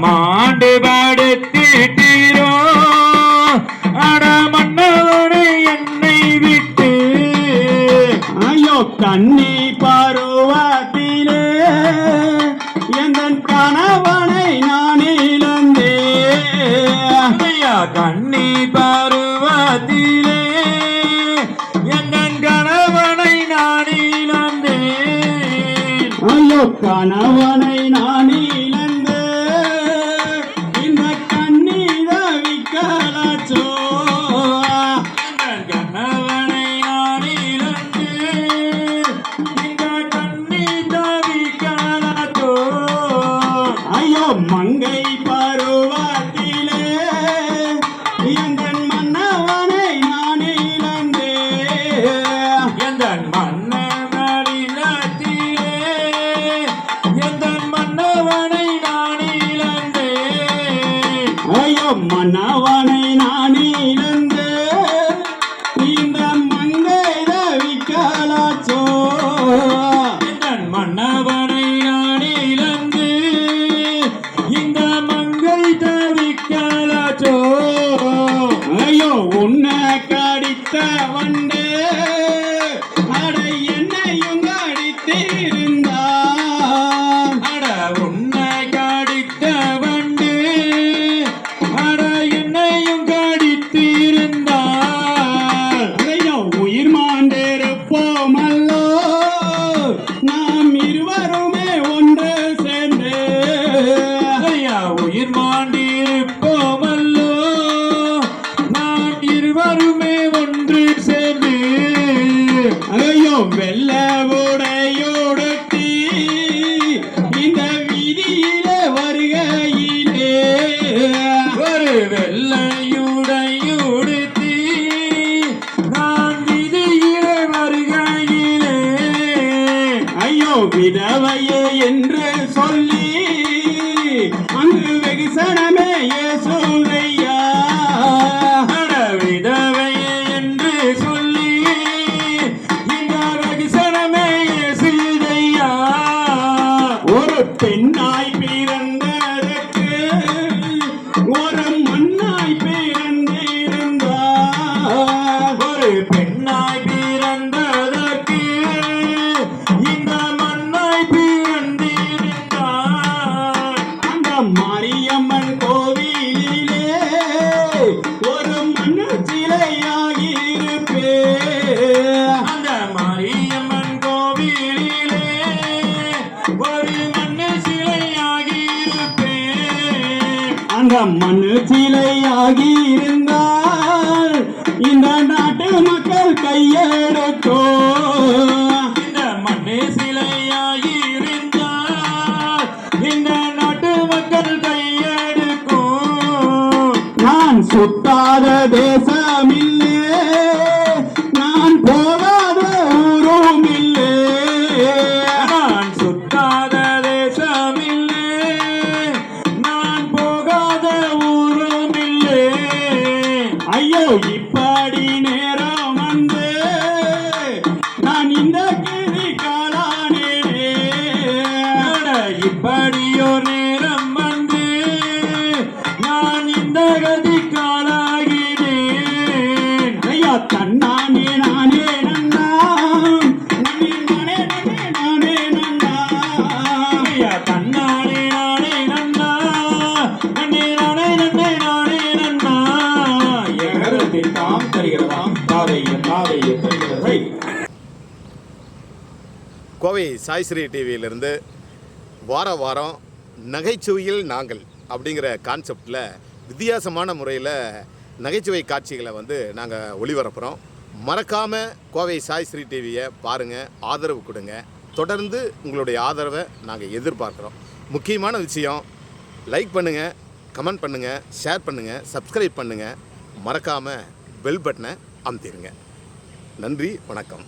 மாண்டு படுத்திட்டீரோ அட மன்னவனை என்னை விட்டு. ஐயோ கண்ணி பருவத்திலே எந்தன் கணவனை நான் இழந்தேன். ஐயா கண்ணி பருவத்திலே எந்தன் கணவனை நான் இழந்தேன். ஐயோ கணவனை நான் இழந்து இந்த கண்ணீர் தவிக்கலாச்சோ. கணவனை நான் இழந்து இந்த கண்ணீர் தவிக்கலாச்சோ. ஐயோ மங்கை பருவத்திலே எந்தன் மன்னவனை நான் இழந்தேன். எந்தன் மன்னவனிலத்திலே எந்தன் மன்னவனை நான் இழந்தேன். ஐயோ மன்னவனை நான் இழந்து இந்த மங்கை தவிக்கலாச்சோ. எந்தன் மன்னவனை நான் இழந்து இந்த மங்கை தவிக்கலாச்சோ. ஐயோ உன்னை கடித்த வண்டு அடை என்னையும் கடித்திருந்தான். அட உன்னை கடித்த வண்டு அட என்னையும் கடித்திருந்தாள். ஐயோ உயிர் மாண்டிருப்போமல்லோ நாம் இருவருமே ஒன்று சேர்ந்து. ஐயா உயிர் மாண்டிருப்போமல்லோ நாம் இருவருமே ஒன்று சேர்ந்து. ஐயோ வெள்ள உடையோடுத்தி இந்த வீதியிலே வருகையிலே ஒரு வெள்ளையுடையுடுத்தி நான் விதியிலே வருகையிலே. ஐயோ விதவையே என்று சொல்லி அங்கு வெகுசனமே இயேசுவையா. அட விதவையே என்று சொல்லி இந்த வெகுசனமே இயேசுவையா. ஒரு பெண்ணாய் பிறந்ததற்கு ஒரு மண்ணாய் பிறந்திருந்தார். ஒரு பெண்ணாய் பிறந்ததற்கு இந்த மண்ணாய் பிறந்திருந்தார். அந்த மாரியம்மன் கோவிலிலே ஒரு மண்ணு சிலையாகியிருப்பேன். அந்த மாரியம்மன் கோவிலிலே ஒரு மண்ணு சிலையாகி இருப்பேன். அந்த மண்ணு சிலையாகி இருந்தால் இந்த நாட்டு மக்கள் கையெடுத்தோ. இந்த மண்ணு சிலையாகி இருந்தால் இந்த நாட்டு மக்கள் கையெடுக்கும். நான் சுத்தாத தேசமில்லே நான் போகாத ஊரும் இல்லே. நான் சுத்தாத தேசமில்லை நான் போகாத ஊரும் இல்லை. ஐயோ இப்படி நேரம் வந்து நான் இந்த கிளி காலானேனே. அட இப்படியோ நேரம் வந்து நான் இந்த கதிக்காலாகினேன். ஐயா தன்னானே நானே நன்னா நானே நானே நானே நானே நன்னா. ஐயா தன்னானே நானே நன்னா நன்னே நானே நன்னே நானே நன்னா. எகரத்தில் தாம் தருகிறதாம் தாதைய தாதைய தருகிறதை. கோவை சாய்ஸ்ரீ டிவியிலிருந்து வார வாரம் நகைச்சுவையில் நாங்கள் அப்படிங்கிற கான்செப்டில் வித்தியாசமான முறையில் நகைச்சுவை காட்சிகளை நாங்கள் ஒளிபரப்புகிறோம். மறக்காமல் கோவை சாய்ஸ்ரீ டிவியை பாருங்கள், ஆதரவு கொடுங்க. தொடர்ந்து உங்களுடைய ஆதரவை நாங்கள் எதிர்பார்க்குறோம். முக்கியமான விஷயம், லைக் பண்ணுங்கள், கமெண்ட் பண்ணுங்கள், ஷேர் பண்ணுங்கள், சப்ஸ்கிரைப் பண்ணுங்கள். மறக்காமல் பெல் பட்டனை அமுத்திடுங்க. நன்றி, வணக்கம்.